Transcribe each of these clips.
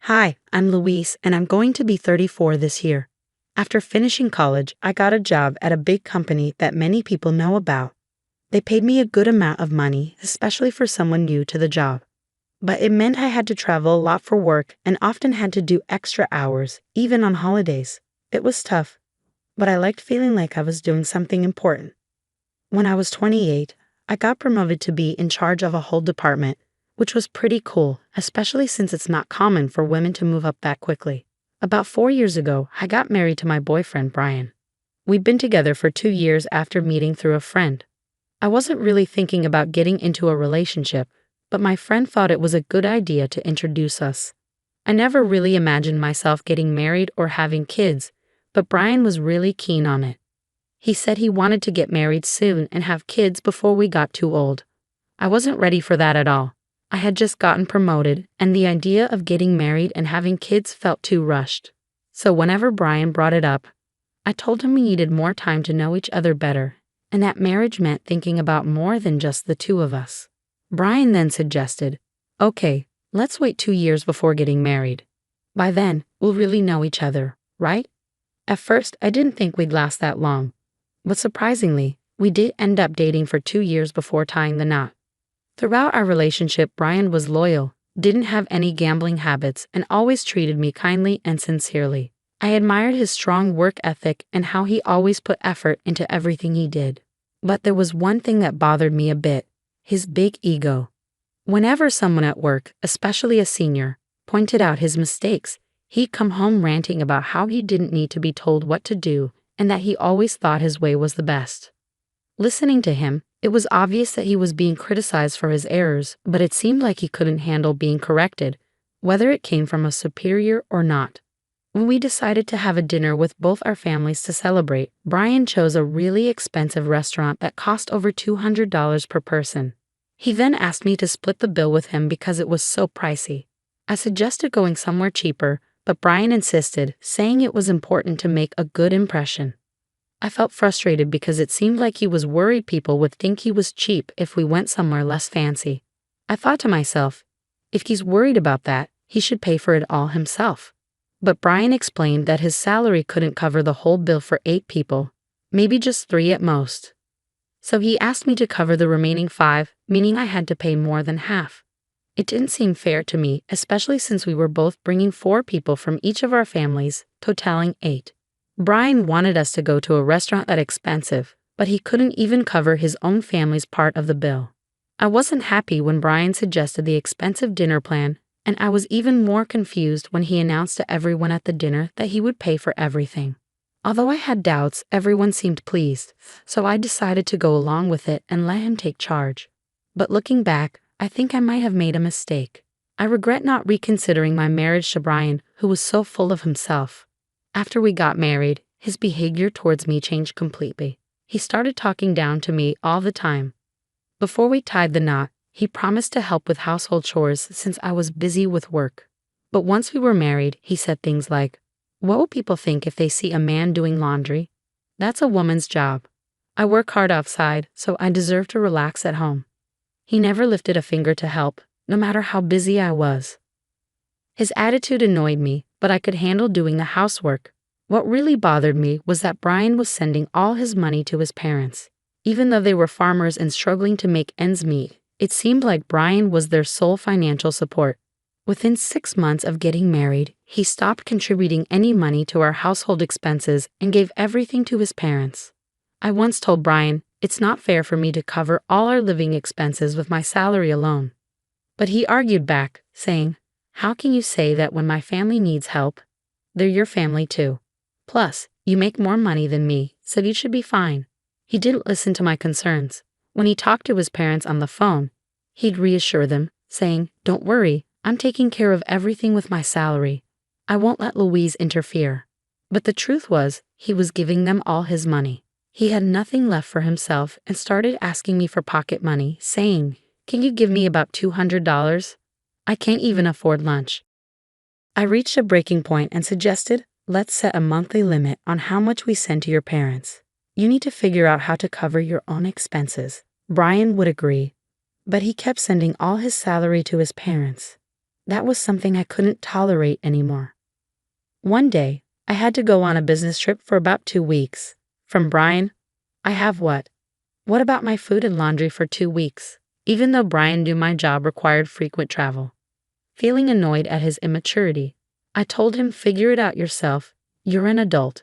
Hi, I'm Louise, and I'm going to be 34 this year. After finishing college, I got a job at a big company that many people know about. They paid me a good amount of money, especially for someone new to the job. But it meant I had to travel a lot for work and often had to do extra hours, even on holidays. It was tough, but I liked feeling like I was doing something important. When I was 28, I got promoted to be in charge of a whole department, which was pretty cool, especially since it's not common for women to move up that quickly. About 4 years ago, I got married to my boyfriend, Brian. We'd been together for 2 years after meeting through a friend. I wasn't really thinking about getting into a relationship, but my friend thought it was a good idea to introduce us. I never really imagined myself getting married or having kids, but Brian was really keen on it. He said he wanted to get married soon and have kids before we got too old. I wasn't ready for that at all. I had just gotten promoted, and the idea of getting married and having kids felt too rushed. So whenever Brian brought it up, I told him we needed more time to know each other better, and that marriage meant thinking about more than just the two of us. Brian then suggested, "Okay, let's wait 2 years before getting married. By then, we'll really know each other, right?" At first, I didn't think we'd last that long. But surprisingly, we did end up dating for 2 years before tying the knot. Throughout our relationship, Brian was loyal, didn't have any gambling habits, and always treated me kindly and sincerely. I admired his strong work ethic and how he always put effort into everything he did. But there was one thing that bothered me a bit: his big ego. Whenever someone at work, especially a senior, pointed out his mistakes, he'd come home ranting about how he didn't need to be told what to do and that he always thought his way was the best. Listening to him, it was obvious that he was being criticized for his errors, but it seemed like he couldn't handle being corrected, whether it came from a superior or not. When we decided to have a dinner with both our families to celebrate, Brian chose a really expensive restaurant that cost over $200 per person. He then asked me to split the bill with him because it was so pricey. I suggested going somewhere cheaper, but Brian insisted, saying it was important to make a good impression. I felt frustrated because it seemed like he was worried people would think he was cheap if we went somewhere less fancy. I thought to myself, if he's worried about that, he should pay for it all himself. But Brian explained that his salary couldn't cover the whole bill for 8 people, maybe just 3 at most. So he asked me to cover the remaining 5, meaning I had to pay more than half. It didn't seem fair to me, especially since we were both bringing 4 people from each of our families, totaling 8. Brian wanted us to go to a restaurant that expensive, but he couldn't even cover his own family's part of the bill. I wasn't happy when Brian suggested the expensive dinner plan, and I was even more confused when he announced to everyone at the dinner that he would pay for everything. Although I had doubts, everyone seemed pleased, so I decided to go along with it and let him take charge. But looking back, I think I might have made a mistake. I regret not reconsidering my marriage to Brian, who was so full of himself. After we got married, his behavior towards me changed completely. He started talking down to me all the time. Before we tied the knot, he promised to help with household chores since I was busy with work. But once we were married, he said things like, "What will people think if they see a man doing laundry? That's a woman's job. I work hard outside, so I deserve to relax at home." He never lifted a finger to help, no matter how busy I was. His attitude annoyed me, but I could handle doing the housework. What really bothered me was that Brian was sending all his money to his parents. Even though they were farmers and struggling to make ends meet, it seemed like Brian was their sole financial support. Within 6 months of getting married, he stopped contributing any money to our household expenses and gave everything to his parents. I once told Brian, "It's not fair for me to cover all our living expenses with my salary alone." But he argued back, saying, "How can you say that when my family needs help? They're your family too. Plus, you make more money than me, so you should be fine." He didn't listen to my concerns. When he talked to his parents on the phone, he'd reassure them, saying, "Don't worry, I'm taking care of everything with my salary. I won't let Louise interfere." But the truth was, he was giving them all his money. He had nothing left for himself and started asking me for pocket money, saying, "Can you give me about $200? I can't even afford lunch." I reached a breaking point and suggested, "Let's set a monthly limit on how much we send to your parents. You need to figure out how to cover your own expenses." Brian would agree, but he kept sending all his salary to his parents. That was something I couldn't tolerate anymore. One day, I had to go on a business trip for about 2 weeks. From Brian, I have what? What about my food and laundry for 2 weeks? Even though Brian knew my job required frequent travel. Feeling annoyed at his immaturity, I told him, figure it out yourself. You're an adult.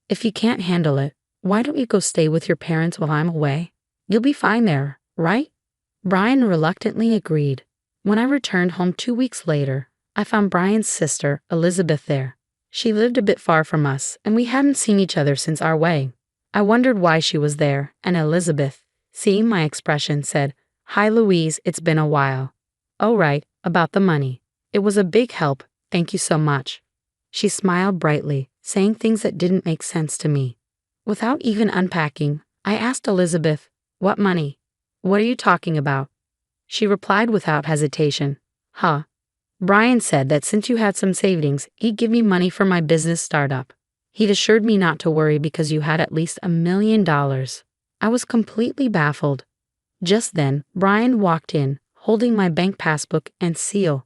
If you can't handle it, why don't you go stay with your parents while I'm away? You'll be fine there, right? Brian reluctantly agreed. When I returned home 2 weeks later, I found Brian's sister, Elizabeth, there. She lived a bit far from us, and we hadn't seen each other since our wedding. I wondered why she was there, and Elizabeth, seeing my expression, said, "Hi Louise, it's been a while." "Oh right, about the money. It was a big help, thank you so much." She smiled brightly, saying things that didn't make sense to me. Without even unpacking, I asked Elizabeth, "What money? What are you talking about?" She replied without hesitation, "Huh. Brian said that since you had some savings, he'd give me money for my business startup. He'd assured me not to worry because you had at least $1 million. I was completely baffled. Just then, Brian walked in, holding my bank passbook and seal.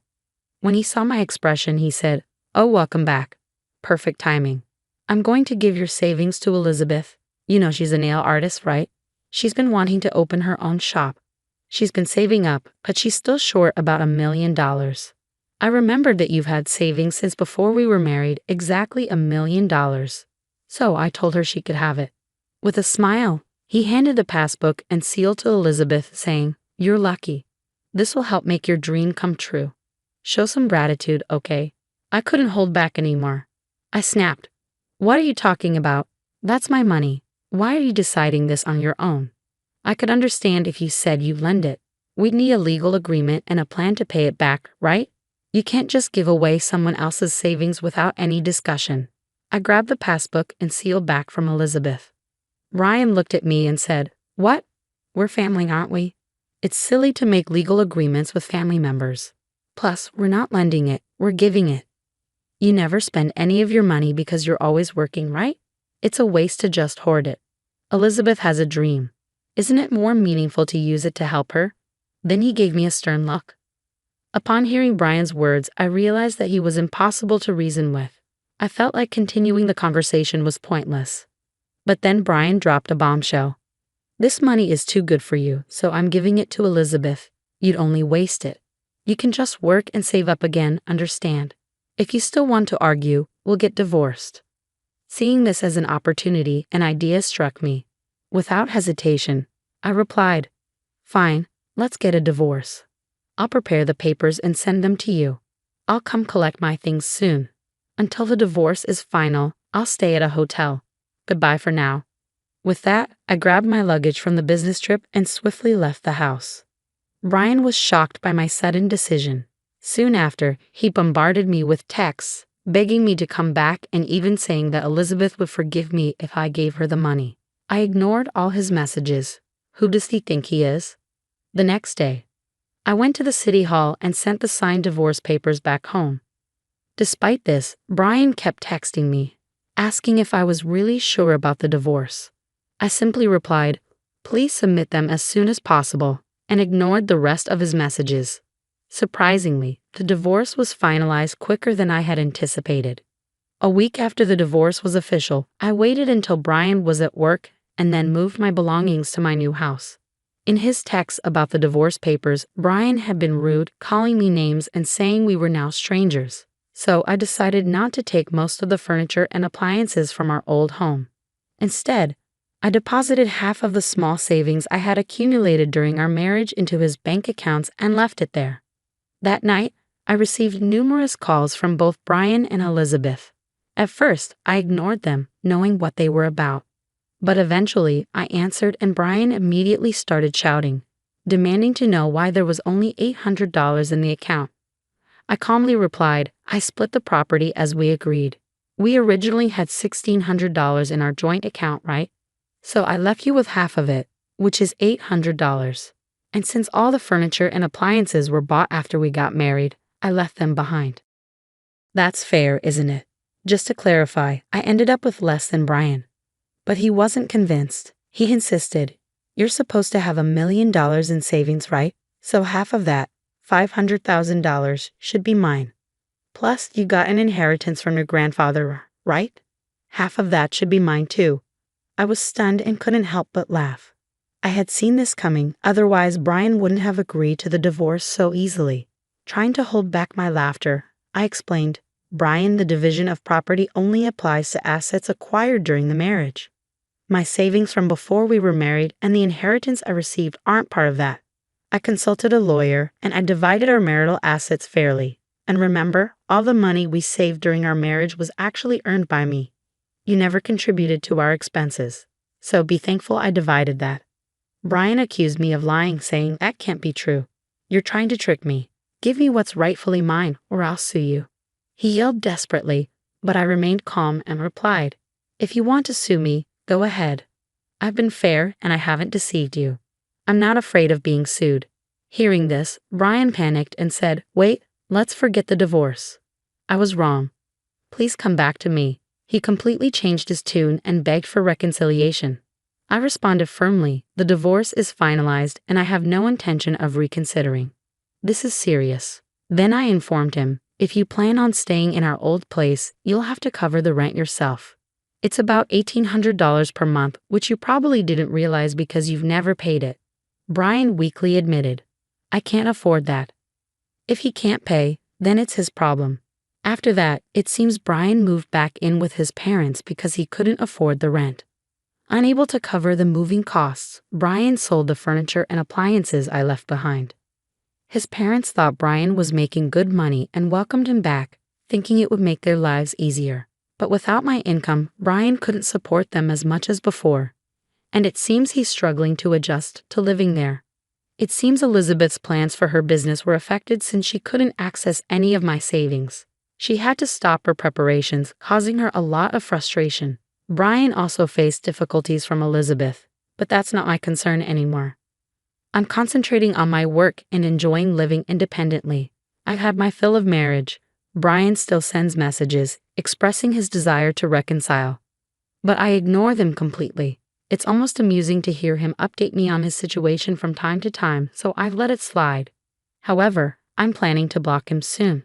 When he saw my expression, he said, "Oh, welcome back. Perfect timing. I'm going to give your savings to Elizabeth. You know she's a nail artist, right? She's been wanting to open her own shop. She's been saving up, but she's still short about $1 million. I remembered that you've had savings since before we were married, exactly $1 million. So I told her she could have it." With a smile, he handed the passbook and seal to Elizabeth, saying, "You're lucky. This will help make your dream come true. Show some gratitude, okay?" I couldn't hold back anymore. I snapped, "What are you talking about? That's my money. Why are you deciding this on your own? I could understand if you said you lend it. We'd need a legal agreement and a plan to pay it back, right? You can't just give away someone else's savings without any discussion." I grabbed the passbook and seal back from Elizabeth. Ryan looked at me and said, "What? We're family, aren't we? It's silly to make legal agreements with family members. Plus, we're not lending it, we're giving it. You never spend any of your money because you're always working, right? It's a waste to just hoard it. Elizabeth has a dream. Isn't it more meaningful to use it to help her?" Then he gave me a stern look. Upon hearing Brian's words, I realized that he was impossible to reason with. I felt like continuing the conversation was pointless. But then Brian dropped a bombshell. "This money is too good for you, so I'm giving it to Elizabeth. You'd only waste it. You can just work and save up again, understand? If you still want to argue, we'll get divorced." Seeing this as an opportunity, an idea struck me. Without hesitation, I replied, "Fine, let's get a divorce. I'll prepare the papers and send them to you. I'll come collect my things soon. Until the divorce is final, I'll stay at a hotel. Goodbye for now." With that, I grabbed my luggage from the business trip and swiftly left the house. Brian was shocked by my sudden decision. Soon after, he bombarded me with texts, begging me to come back and even saying that Elizabeth would forgive me if I gave her the money. I ignored all his messages. Who does he think he is? The next day, I went to the city hall and sent the signed divorce papers back home. Despite this, Brian kept texting me, asking if I was really sure about the divorce. I simply replied, "Please submit them as soon as possible," and ignored the rest of his messages. Surprisingly, the divorce was finalized quicker than I had anticipated. A week after the divorce was official, I waited until Brian was at work and then moved my belongings to my new house. In his text about the divorce papers, Brian had been rude, calling me names and saying we were now strangers. So I decided not to take most of the furniture and appliances from our old home. Instead, I deposited half of the small savings I had accumulated during our marriage into his bank accounts and left it there. That night, I received numerous calls from both Brian and Elizabeth. At first, I ignored them, knowing what they were about. But eventually, I answered and Brian immediately started shouting, demanding to know why there was only $800 in the account. I calmly replied, "I split the property as we agreed. We originally had $1,600 in our joint account, right? So I left you with half of it, which is $800. And since all the furniture and appliances were bought after we got married, I left them behind." That's fair, isn't it? Just to clarify, I ended up with less than Brian. But he wasn't convinced. He insisted, "You're supposed to have $1 million in savings, right? So half of that, $500,000 should be mine. Plus, you got an inheritance from your grandfather, right? Half of that should be mine too. I was stunned and couldn't help but laugh. I had seen this coming, otherwise Brian wouldn't have agreed to the divorce so easily. Trying to hold back my laughter, I explained, Brian, the division of property only applies to assets acquired during the marriage. My savings from before we were married and the inheritance I received aren't part of that. I consulted a lawyer and I divided our marital assets fairly. And remember, all the money we saved during our marriage was actually earned by me. You never contributed to our expenses. So be thankful I divided that. Brian accused me of lying, saying that can't be true. You're trying to trick me. Give me what's rightfully mine or I'll sue you. He yelled desperately, but I remained calm and replied, if you want to sue me, go ahead. I've been fair and I haven't deceived you. I'm not afraid of being sued. Hearing this, Brian panicked and said, wait, let's forget the divorce. I was wrong. Please come back to me. He completely changed his tune and begged for reconciliation. I responded firmly, the divorce is finalized and I have no intention of reconsidering. This is serious. Then I informed him, if you plan on staying in our old place, you'll have to cover the rent yourself. It's about $1,800 per month, which you probably didn't realize because you've never paid it. Brian weakly admitted, I can't afford that. If he can't pay, then it's his problem. After that, it seems Brian moved back in with his parents because he couldn't afford the rent. Unable to cover the moving costs, Brian sold the furniture and appliances I left behind. His parents thought Brian was making good money and welcomed him back, thinking it would make their lives easier. But without my income, Brian couldn't support them as much as before. And it seems he's struggling to adjust to living there. It seems Elizabeth's plans for her business were affected since she couldn't access any of my savings. She had to stop her preparations, causing her a lot of frustration. Brian also faced difficulties from Elizabeth, but that's not my concern anymore. I'm concentrating on my work and enjoying living independently. I've had my fill of marriage. Brian still sends messages, expressing his desire to reconcile. But I ignore them completely. It's almost amusing to hear him update me on his situation from time to time, so I've let it slide. However, I'm planning to block him soon.